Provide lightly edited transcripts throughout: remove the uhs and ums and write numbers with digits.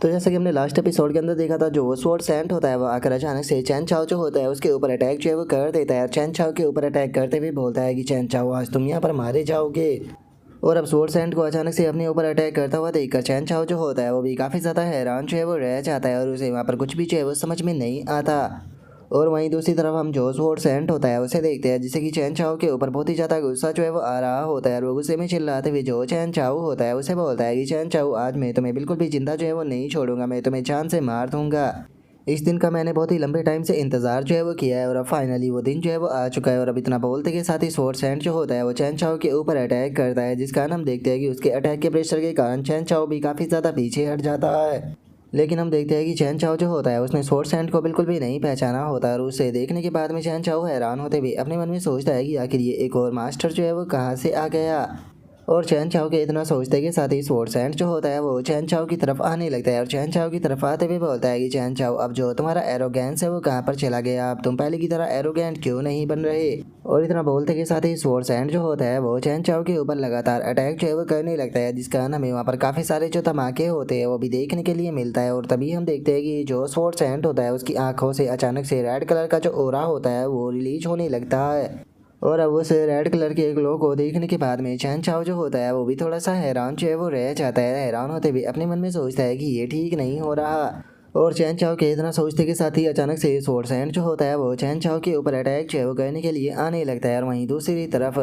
तो जैसा कि हमने लास्ट एपिसोड के अंदर देखा था, जो वो स्वॉर्ड सैंट होता है वो आकर अचानक से चैन चाओ जो होता है उसके ऊपर अटैक जो है वो कर देता है। और चैन चाओ के ऊपर अटैक करते हुए बोलता है कि चैन चाओ आज तुम यहाँ पर मारे जाओगे। और अब स्वॉर्ड सैंट को अचानक से अपने ऊपर अटैक करता हुआ देखकर चैन चाओ जो होता है वो भी काफ़ी ज़्यादा हैरान जो है वो रह जाता है और उसे वहाँ पर कुछ भी जो है वो समझ में नहीं आता। और वहीं दूसरी तरफ हम जो स्वॉर्ड सैंट होता है उसे देखते हैं, जिसे कि चैन चाओ के ऊपर बहुत ही ज़्यादा गुस्सा जो है वो आ रहा होता है। और वो गुस्से में चिल्लाते हुए जो चैन चाओ होता है उसे बोलता है कि चैन चाओ आज मैं तुम्हें बिल्कुल भी जिंदा जो है वो नहीं छोड़ूंगा, मैं तुम्हें जान से मार दूंगा। इस दिन का मैंने बहुत ही लंबे टाइम से इंतजार जो है वो किया है और अब फाइनली वो दिन जो है वो आ चुका है। और अब इतना बोलते के साथ ही स्वॉर्ड सैंट जो होता है वो चैन चाओ के ऊपर अटैक करता है, जिस कारण हम देखते हैं कि उसके अटैक के प्रेशर के कारण चैन चाओ भी काफ़ी ज़्यादा पीछे हट जाता है। लेकिन हम देखते हैं कि चैन चाओ जो होता है उसने स्वॉर्ड सैंट को बिल्कुल भी नहीं पहचाना होता है। और उसे देखने के बाद में चैन चाओ हैरान होते हुए अपने मन में सोचता है कि आखिर ये एक और मास्टर जो है वो कहाँ से आ गया। और चैन चाओ के इतना सोचते के साथ ही स्वॉर्ड सैंट जो होता है वो चैन चाओ की तरफ आने लगता है और चैन चाओ की तरफ आते हुए बोलता है कि चैन चाओ अब जो तुम्हारा एरोगेंस है वो कहाँ पर चला गया, अब तुम पहले की तरह एरोगेंट क्यों नहीं बन रहे। और इतना बोलते के साथ ही स्वॉर्ड सैंट जो होता है वो चैन चाओ के ऊपर लगातार अटैक जो है वो करने लगता है, जिस कारण हमें वहाँ पर काफ़ी सारे जो धमाके होते हैं वो भी देखने के लिए मिलता है। और तभी हम देखते हैं कि जो स्वॉर्ड सैंट होता है उसकी आंखों से अचानक से रेड कलर का जो ओरा होता है वो रिलीज होने लगता है। और अब उस रेड कलर के ग्लो को देखने के बाद में चैन चाओ जो होता है वो भी थोड़ा सा हैरान जो है वो रह जाता है। हैरान होते भी अपने मन में सोचता है कि ये ठीक नहीं हो रहा। और चैन चाओ के इतना सोचते के साथ ही अचानक से स्वॉर्ड सैंट जो होता है वो चैन चाओ के ऊपर अटैक जो है वो करने के लिए आने लगता है। और वहीं दूसरी तरफ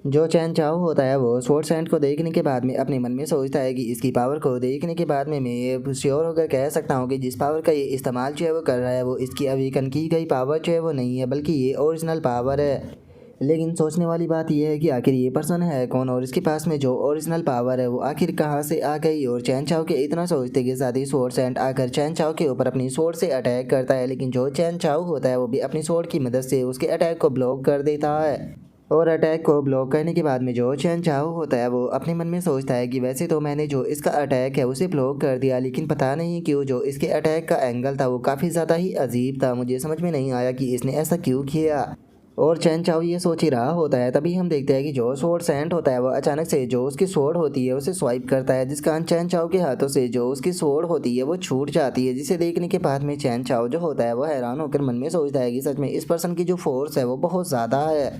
जो चैन चाओ होता है वो स्वॉर्ड सैंट को देखने के बाद में अपने मन में सोचता है कि इसकी पावर को देखने के बाद में मैं ये श्योर होकर कह सकता हूँ कि जिस पावर का ये इस्तेमाल जो है वो कर रहा है वो इसकी अवेकन की गई पावर जो है वो नहीं है, बल्कि ये ओरिजिनल पावर है। लेकिन सोचने वाली बात यह है कि आखिर ये पर्सन है कौन और इसके पास में जो ओरिजिनल पावर है वो आखिर कहाँ से आ गई। और चैन चाओ के इतना सोचते के साथ ही स्वॉर्ड सैंट आकर चैन चाओ के ऊपर अपनी स्वॉर्ड से अटैक करता है, लेकिन जो चैन चाओ होता है वो भी अपनी स्वॉर्ड की मदद से उसके अटैक को ब्लॉक कर देता है। और अटैक को ब्लॉक करने के बाद में जो चैन चाओ होता है वो अपने मन में सोचता है कि वैसे तो मैंने जो इसका अटैक है उसे ब्लॉक कर दिया, लेकिन पता नहीं क्यों जो इसके अटैक का एंगल था वो काफ़ी ज़्यादा ही अजीब था, मुझे समझ में नहीं आया कि इसने ऐसा क्यों किया। और चैन चाओ ये सोच ही रहा होता है, तभी हम देखते हैं कि जो स्वॉर्ड सैंट होता है वो अचानक से जो उसकी स्वॉर्ड होती है उसे स्वाइप करता है, जिस कारण चैन चाओ के हाथों से जो उसकी स्वॉर्ड होती है वो छूट जाती है, जिसे देखने के बाद में चैन चाओ जो होता है वो हैरान होकर मन में सोचता है कि सच में इस पर्सन की जो फोर्स है वो बहुत ज़्यादा है।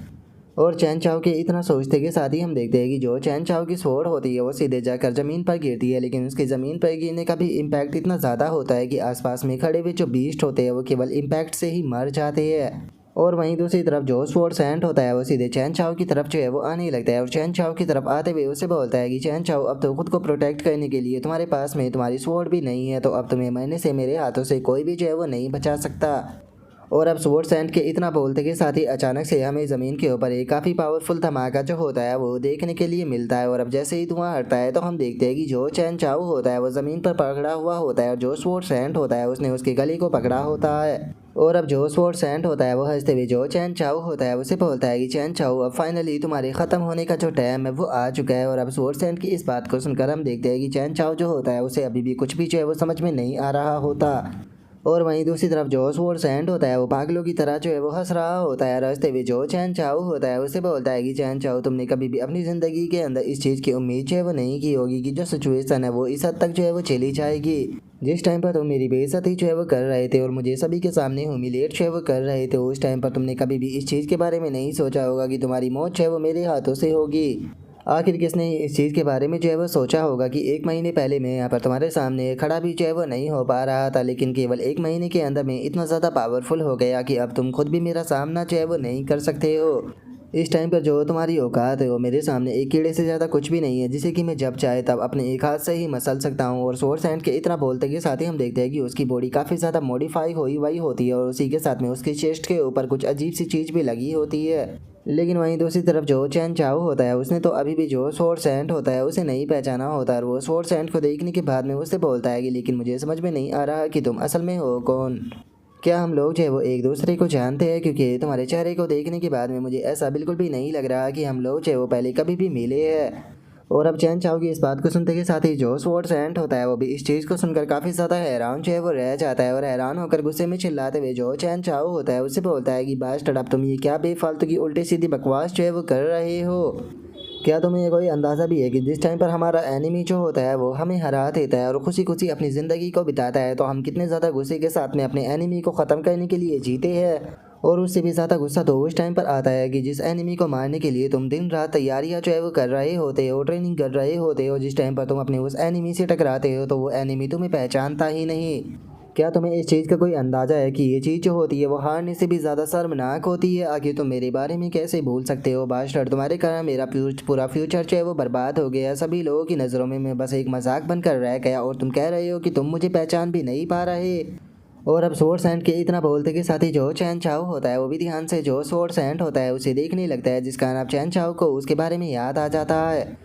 और चैन चाओ के इतना सोचते के साथ ही हम देखते हैं कि जो चैन चाओ की स्वॉर्ड होती है वो सीधे जाकर ज़मीन पर गिरती है, लेकिन उसके ज़मीन पर गिरने का भी इम्पैक्ट इतना ज़्यादा होता है कि आसपास में खड़े हुए जो बीस्ट होते हैं वो केवल इम्पैक्ट से ही मर जाते हैं। और वहीं दूसरी तरफ जो स्वॉर्ड सैंट होता है वो सीधे चैन चाओ की तरफ जो है वो आने लगता है और चैन चाओ की तरफ आते हुए उसे बोलता है कि चैन चाओ अब तो खुद को प्रोटेक्ट करने के लिए तुम्हारे पास में तुम्हारी स्वॉर्ड भी नहीं है, तो अब तुम्हें मरने से मेरे हाथों से कोई भी जो है वो नहीं बचा सकता। और अब स्वॉर्ड सैंट के इतना बोलते के साथ ही अचानक से हमें ज़मीन के ऊपर एक काफ़ी पावरफुल धमाका जो होता है वो देखने के लिए मिलता है। और अब जैसे ही धुआं हटता है तो हम देखते हैं कि जो चैन चाओ होता है वो ज़मीन पर पकड़ा हुआ होता है और जो स्वॉर्ड सैंट होता है उसने उसके गले को पकड़ा होता है। और अब जो स्वॉर्ड सैंट होता है वो हंसते हुए जो चैन चाओ होता है उसे बोलता है कि चैन चाओ अब फाइनली तुम्हारे ख़त्म होने का जो टाइम है वो आ चुका है। और अब स्वॉर्ड सैंट की इस बात को सुनकर हम देखते हैं कि चैन चाओ जो होता है उसे अभी भी कुछ भी जो है वो समझ में नहीं आ रहा होता। और वहीं दूसरी तरफ जो स्वॉर्ड सैंट होता है वो पागलों की तरह जो है वो हंस रहा होता है। रास्ते में जो चैन चाओ होता है उसे बोलता है कि चैन चाओ तुमने कभी भी अपनी ज़िंदगी के अंदर इस चीज़ की उम्मीद जो है वो नहीं की होगी कि जो सिचुएशन है वो इस हद तक जो है वो चली जाएगी। जिस टाइम पर तुम मेरी बेइज्जती जो है वो कर रहे थे और मुझे सभी के सामने ह्यूमिलेट जो है वो कर रहे थे, उस टाइम पर तुमने कभी भी इस चीज़ के बारे में नहीं सोचा होगा कि तुम्हारी मौत जो है वो मेरे हाथों से होगी। आखिर किसने इस चीज़ के बारे में जो है वो सोचा होगा कि 1 महीने पहले मैं यहाँ पर तुम्हारे सामने खड़ा भी जो है वो नहीं हो पा रहा था, लेकिन केवल 1 महीने के अंदर मैं इतना ज़्यादा पावरफुल हो गया कि अब तुम खुद भी मेरा सामना जो है वो नहीं कर सकते हो। इस टाइम पर जो तुम्हारी औकात है वो मेरे सामने एक कीड़े से ज़्यादा कुछ भी नहीं है, जिसे कि मैं जब चाहे तब अपने एक हाथ से ही मसल सकता हूँ। और स्वॉर्ड सैंट के इतना बोलते के साथ ही हम देखते हैं कि उसकी बॉडी काफ़ी ज़्यादा मॉडिफाई हुई वही होती है और उसी के साथ में उसकी चेस्ट के ऊपर कुछ अजीब सी चीज़ भी लगी होती है। लेकिन वहीं दूसरी तरफ जो चैन चाओ होता है उसने तो अभी भी जो स्वॉर्ड सैंट होता है उसे नहीं पहचाना होता है। और वो स्वॉर्ड सैंट को देखने के बाद में उससे बोलता है कि लेकिन मुझे समझ में नहीं आ रहा कि तुम असल में हो कौन, क्या हम लोग जो है वो एक दूसरे को जानते हैं, क्योंकि तुम्हारे चेहरे को देखने के बाद में मुझे ऐसा बिल्कुल भी नहीं लग रहा कि हम लोग जो है वो पहले कभी भी मिले हैं। और अब चैन चाओ की इस बात को सुनते के साथ ही जो स्वॉर्ड सैंट होता है वो भी इस चीज़ को सुनकर काफ़ी ज़्यादा हैरान जो है वो रह जाता है और हैरान होकर गुस्से में चिल्लाते हुए जो चैन चाओ होता है उससे बोलता है कि बास्टर्ड अब तुम ये क्या बेफालतू की उल्टी सीधी बकवास जो है वो कर रहे हो। क्या तुम्हें ये कोई अंदाज़ा भी है कि जिस टाइम पर हमारा एनिमी जो होता है वो हमें हरा देता है और खुशी खुशी अपनी ज़िंदगी को बिताता है तो हम कितने ज़्यादा गुस्से के साथ में अपने एनिमी को ख़त्म करने के लिए जीते हैं। और उससे भी ज़्यादा गुस्सा तो उस टाइम पर आता है कि जिस एनिमी को मारने के लिए तुम दिन रात तैयारियां जो है वो कर रहे होते हो, ट्रेनिंग कर रहे होते हो, जिस टाइम पर तुम अपने उस एनिमी से टकराते हो तो वो एनिमी तुम्हें पहचानता ही नहीं। क्या तुम्हें इस चीज़ का कोई अंदाज़ा है कि ये चीज़ जो होती है वो हारने से भी ज़्यादा शर्मनाक होती है। आखिर तुम मेरे बारे में कैसे भूल सकते हो बास्टर्ड, तुम्हारे कारण मेरा पूरा फ्यूचर जो है वो बर्बाद हो गया। सभी लोगों की नज़रों में मैं बस एक मजाक बनकर रह गया और तुम कह रहे हो कि तुम मुझे पहचान भी नहीं पा रहे। और अब सोर्स एंड के इतना बोलते के साथ ही जो चैन चाओ होता है वो भी ध्यान से जो सोर्स एंड होता है उसे देखने लगता है, जिस कारण अब चैन चाओ को उसके बारे में याद आ जाता है।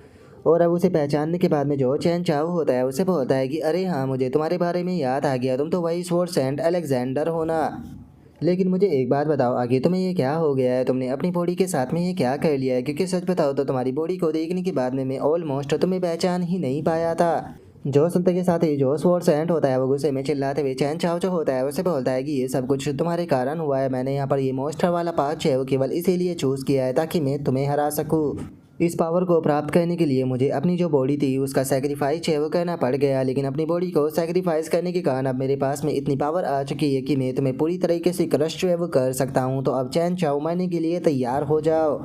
और अब उसे पहचानने के बाद में जो चैन चाओ होता है उसे बोलता है कि अरे हाँ, मुझे तुम्हारे बारे में याद आ गया, तुम तो वही सोर्स एंड अलेक्जेंडर हो ना। लेकिन मुझे एक बात बताओ, आगे तुम्हें ये क्या हो गया है, तुमने अपनी बॉडी के साथ में ये क्या कर लिया है? क्योंकि सच बताओ तो तुम्हारी बॉडी को देखने के बाद में मैं ऑलमोस्ट तुम्हें पहचान ही नहीं पाया था। जो सुनते के साथ ही जो स्वॉर्ड सेंट होता है वो गुस्से में चिल्लाते हुए चैन चाओ जो होता है उसे बोलता है कि ये सब कुछ तुम्हारे कारण हुआ है। मैंने यहाँ पर ये मोस्टर वाला पार्ट है वो केवल इसीलिए चूज़ किया है ताकि मैं तुम्हें हरा सकूँ। इस पावर को प्राप्त करने के लिए मुझे अपनी जो बॉडी थी उसका सेक्रीफाइस है वो करना पड़ गया, लेकिन अपनी बॉडी को सेक्रीफाइस करने के कारण अब मेरे पास में इतनी पावर आ चुकी है कि मैं तुम्हें पूरी तरीके से क्रश जो है वो कर सकता हूँ। तो अब चैन चाओ मरने के लिए तैयार हो जाओ,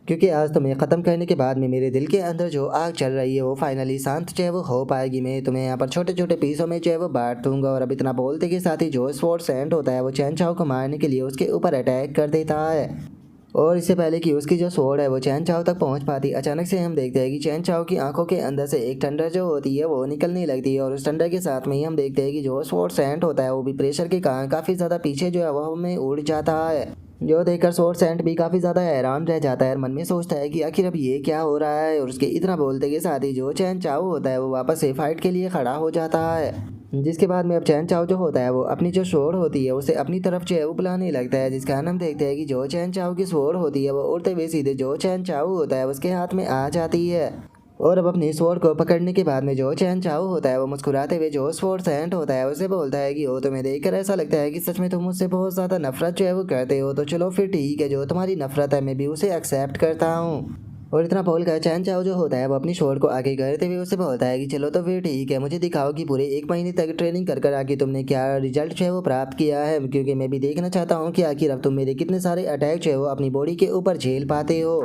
क्योंकि आज तुम्हें ख़त्म करने के बाद में मेरे दिल के अंदर जो आग चल रही है वो फाइनली शांत जो है वो हो पाएगी। मैं तुम्हें यहाँ पर छोटे छोटे पीसों में जो है वो बांट दूंगा। और अब इतना बोलते के साथ ही जो स्वॉर्ड सेंट होता है वो चैन चाओ को मारने के लिए उसके ऊपर अटैक कर देता है। और इससे पहले कि उसकी जो स्वॉर्ड है वो चैन चाओ तक पहुंच पाती, अचानक से हम देखते हैं कि चैन चाओ की आंखों के अंदर से एक ठंडर जो होती है वो निकलने लगती है। और उस ठंडर के साथ में ही हम देखते हैं कि जो स्वॉर्ड सेंट होता है वो भी प्रेशर के कारण काफ़ी ज़्यादा पीछे जो है वो हमें उड़ जाता है। जो देखकर स्वॉर्ड सेंट भी काफ़ी ज़्यादा हैरान रह जाता है और मन में सोचता है कि आखिर अब ये क्या हो रहा है। और उसके इतना बोलते के साथ ही जो चैन चाओ होता है वो वापस से फाइट के लिए खड़ा हो जाता है, जिसके बाद में अब चैन चाओ जो होता है वो अपनी जो स्वॉर्ड होती है उसे अपनी तरफ जो है वो बुलाने लगता है, जिस कारण हम देखते हैं कि जो चैन चाओ की स्वॉर्ड होती है वो उड़ते हुए सीधे जो चैन चाओ होता है उसके हाथ में आ जाती है। और अब अपनी स्वॉर्ड को पकड़ने के बाद में जो चैन चाओ होता है वो मुस्कुराते हुए जो स्वॉर्ड सेंट होता है उसे बोलता है कि वो तुम्हें देखकर ऐसा लगता है कि सच में तुम मुझसे बहुत ज़्यादा नफरत जो है वो करते हो। तो चलो फिर ठीक है, जो तुम्हारी नफरत है मैं भी उसे एक्सेप्ट करता हूँ। और इतना बोलकर चैन चाओ जो होता है वो अपनी स्वॉर्ड को आगे करते हुए उसे बोलता है कि चलो तो फिर ठीक है, मुझे दिखाओ कि पूरे 1 महीने तक ट्रेनिंग कर कर आके तुमने क्या रिजल्ट जो है वो प्राप्त किया है, क्योंकि मैं भी देखना चाहता हूँ कि आखिर अब तुम मेरे कितने सारे अटैक जो है वो अपनी बॉडी के ऊपर झेल पाते हो।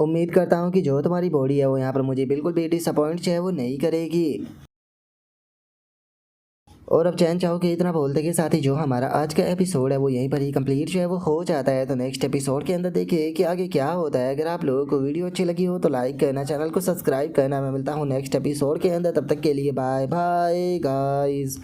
उम्मीद करता हूँ कि जो तुम्हारी बॉडी है वो यहाँ पर मुझे बिल्कुल भी डिसअपॉइंट जो है वो नहीं करेगी। और अब चैन चाहो के इतना बोलते के साथ ही जो हमारा आज का एपिसोड है वो यहीं पर ही कंप्लीट जो है वो हो जाता है। तो नेक्स्ट एपिसोड के अंदर देखिए कि आगे क्या होता है। अगर आप लोगों को वीडियो अच्छी लगी हो तो लाइक करना, चैनल को सब्सक्राइब करना। मैं मिलता हूँ नेक्स्ट एपिसोड के अंदर, तब तक के लिए बाय बाय गाइस।